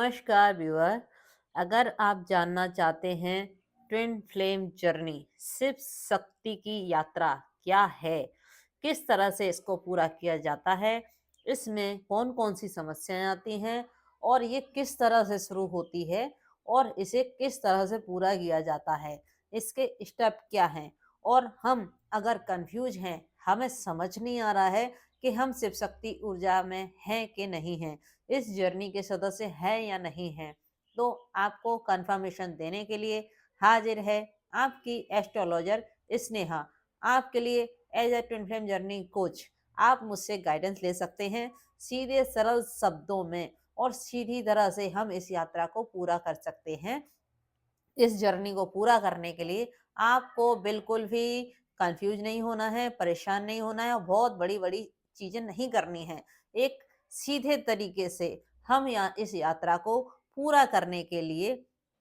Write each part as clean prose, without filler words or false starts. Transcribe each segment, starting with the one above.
नमस्कार व्यूअर। अगर आप जानना चाहते हैं twin flame journey Shiv Shakti की यात्रा क्या है, किस तरह से इसको पूरा किया जाता है, इसमें कौन कौन सी समस्याएं आती हैं और ये किस तरह से शुरू होती है और इसे किस तरह से पूरा किया जाता है, इसके स्टेप क्या हैं और हम अगर कंफ्यूज हैं, हमें समझ नहीं आ रहा है कि हम शिव शक्ति ऊर्जा में हैं कि नहीं हैं, इस जर्नी के सदस्य हैं या नहीं हैं, तो आपको कंफर्मेशन देने के लिए हाजिर है आपकी एस्ट्रोलॉजर स्नेहा। आपके लिए as a twin flame journey coach आप मुझसे गाइडेंस ले सकते हैं सीधे सरल शब्दों में, और सीधी तरह से हम इस यात्रा को पूरा कर सकते हैं। इस जर्नी को पूरा करने के लिए आपको बिल्कुल भी कंफ्यूज नहीं होना है, परेशान नहीं होना है और बहुत बड़ी-बड़ी चीज़ें नहीं करनी है। एक सीधे तरीके से हम इस यात्रा को पूरा करने के लिए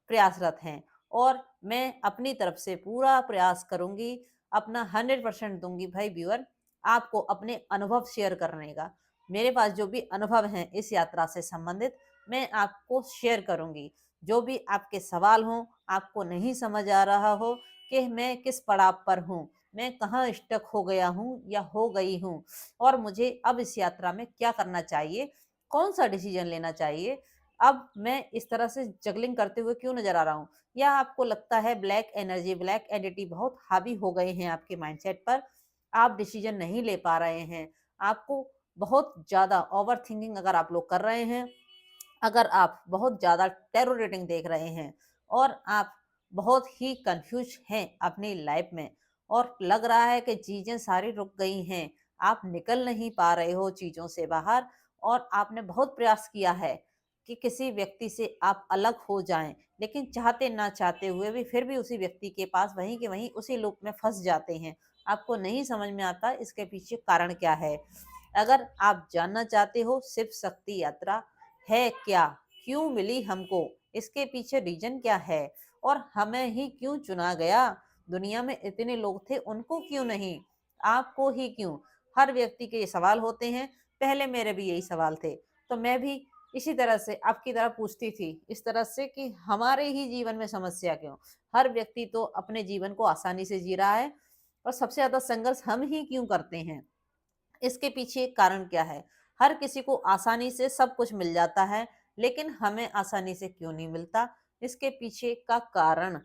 प्रयासरत हैं और मैं अपनी तरफ से पूरा प्रयास करूँगी, अपना 100% दूँगी भाई व्यूअर, आपको अपने अनुभव शेयर करने का। मेरे पास जो भी अनुभव हैं इस यात्रा से संबंधित, मैं आपको शेयर करूँगी। जो भी आपके सवाल हों, आपको नहीं समझ आ रहा हो कि मैं किस पड़ाव पर हूँ, मैं कहाँ स्टक हो गया हूँ या हो गई हूँ और मुझे अब इस यात्रा में क्या करना चाहिए, कौन-सा डिसीज़न लेना चाहिए, अब मैं इस तरह से जगलिंग करते हुए क्यों नज़र आ रहा हूँ? या आपको लगता है ब्लैक एनर्जी, ब्लैक एंटिटी बहुत हावी हो गए हैं आपके माइंडसेट पर, आप डिसीज़न नहीं ले पा रहे हैं, आपको बहुत ज़्यादा ओवरथिंकिंग अगर आप लोग कर रहे हैं, अगर आप बहुत ज़्यादा टैरो रीडिंग देख रहे हैं और आप बहुत ही कंफ्यूज हैं अपनी लाइफ में और लग रहा है कि चीज़ें सारी रुक गई हैं, आप निकल नहीं पा रहे हो चीज़ों से बाहर और आपने बहुत प्रयास किया है कि किसी व्यक्ति से आप अलग हो जाएं, लेकिन चाहते ना चाहते हुए भी फिर भी उसी व्यक्ति के पास वहीं के वहीं उसी लूप में फंस जाते हैं। आपको नहीं समझ में आता इसके पीछे कारण क्या है। अगर आप जानना चाहते हो शिव शक्ति यात्रा है क्या? क्यों मिली हमको? इसके पीछे रीज़न क्या है? और हमें ही क्यों चुना गया? दुनिया में इतने लोग थे, उनको क्यों नहीं? आपको ही क्यों? हर व्यक्ति के ये सवाल होते हैं, पहले मेरे भी यही सवाल थे। तो मैं भी इसी तरह से आपकी तरह पूछती थी, इस तरह से कि हमारे ही जीवन में समस्या क्यों? हर व्यक्ति तो अपने जीवन को आसानी से जी रहा है और सबसे ज़्यादा संघर्ष हम ही क्यों करते हैं? इसके पीछे कारण क्या है? हर किसी को आसानी से सब कुछ मिल जाता है, लेकिन हमें आसानी से क्यों नहीं मिलता? इसके पीछे का कारण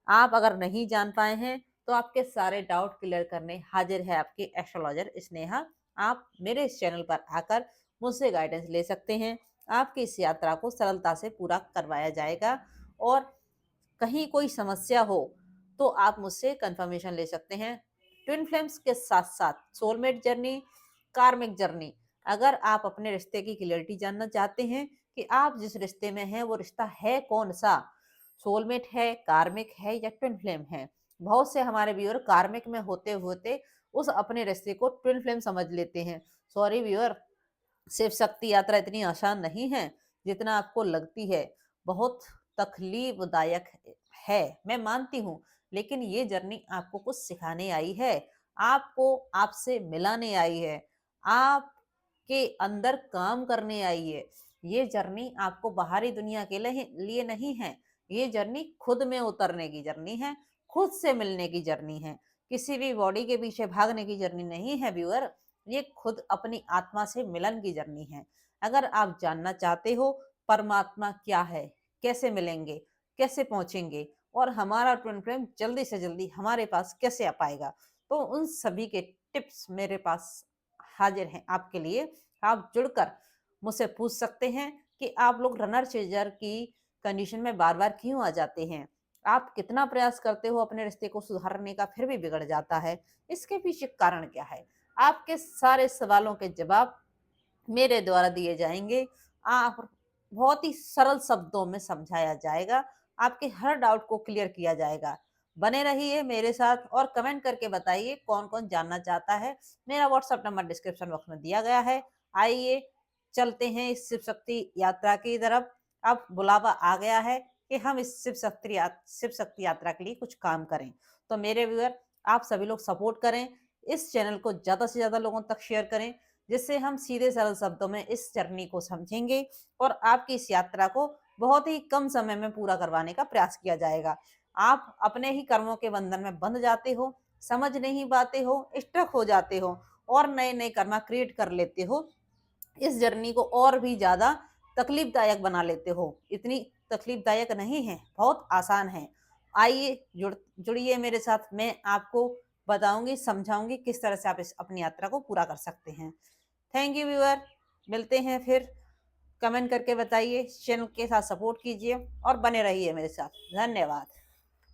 आप अगर नहीं जान पाए हैं, तो आपके सारे डाउट क्लियर करने हाजिर है आपकी एस्ट्रोलॉजर स्नेहा। आप मेरे इस चैनल पर आकर मुझसे गाइडेंस ले सकते हैं। आपकी इस यात्रा को सरलता से पूरा करवाया जाएगा और कहीं कोई समस्या हो तो आप मुझसे कंफर्मेशन ले सकते हैं। ट्विन फ्लेम्स के साथ साथ सोलमेट जर्नी, कार्मिक जर्नी, अगर आप अपने रिश्ते की क्लियरिटी जानना चाहते हैं कि आप जिस रिश्ते में हैं वो रिश्ता है कौन सा, सोलमेट है, कार्मिक है या ट्विन फ्लेम है। बहुत से हमारे व्यूअर कार्मिक में होते होते उस अपने रिश्ते को ट्विन फ्लेम समझ लेते हैं। सॉरी व्यूअर, शिव शक्ति यात्रा इतनी आसान नहीं है जितना आपको लगती है। बहुत तकलीफदायक है, मैं मानती हूँ, लेकिन ये जर्नी आपको कुछ सिखाने आई है, आपको आपसे मिलाने आई है, आपके अंदर काम करने आई है। ये जर्नी आपको बाहरी दुनिया के लिए नहीं है, ये जर्नी खुद में उतरने की जर्नी है, खुद से मिलने की जर्नी है, किसी भी बॉडी के पीछे भागने की जर्नी नहीं है व्यूअर। ये खुद अपनी आत्मा से मिलन की जर्नी है। अगर आप जानना चाहते हो परमात्मा क्या है, कैसे मिलेंगे, कैसे पहुंचेंगे और हमारा ट्विन फ्लेम जल्दी से जल्दी हमारे पास कैसे आ पाएगा, तो उन सभी के टिप्स मेरे पास हाजिर हैं आपके लिए। आप जुड़कर मुझसे पूछ सकते हैं कि आप लोग रनर चेजर की कंडीशन में बार बार क्यों आ जाते हैं, आप कितना प्रयास करते हो अपने रिश्ते को सुधारने का फिर भी बिगड़ जाता है, इसके पीछे कारण क्या है। आपके सारे सवालों के जवाब मेरे द्वारा दिए जाएँगे। आप बहुत ही सरल शब्दों में समझाया जाएगा, आपके हर डाउट को क्लियर किया जाएगा। बने रहिए मेरे साथ और कमेंट करके बताइए कौन-कौन जानना चाहता है। मेरा व्हाट्सएप नंबर डिस्क्रिप्शन बॉक्स में दिया गया है। आइए, चलते हैं इस शिव शक्ति यात्रा की तरफ। अब बुलावा आ गया है कि हम इस शिव शक्ति यात्रा के लिए कुछ काम करें। तो मेरे व्यूअर, आप सभी लोग सपोर्ट करें, इस चैनल को ज़्यादा से ज़्यादा लोगों तक शेयर करें, जिससे हम सीधे सरल शब्दों में इस जर्नी को समझेंगे और आपकी इस यात्रा को बहुत ही कम समय में पूरा करवाने का प्रयास किया जाएगा। आप अपने ही कर्मों के बंधन में बंध जाते हो, समझ नहीं पाते हो, स्टक हो जाते हो और नए-नए कर्म क्रिएट कर लेते हो। इस जर्नी को और भी ज़्यादा तकलीफ़दायक बना लेते हो। इतनी तकलीफ़दायक नहीं है, बहुत आसान है। आइए जुड़िए मेरे साथ, मैं आपको बताऊँगी, समझाऊँगी किस तरह से आप इस अपनी यात्रा को पूरा कर सकते हैं। थैंक यू व्यूअर, मिलते हैं फिर। कमेंट करके बताइए, चैनल के साथ सपोर्ट कीजिए और बने रहिए मेरे साथ। धन्यवाद।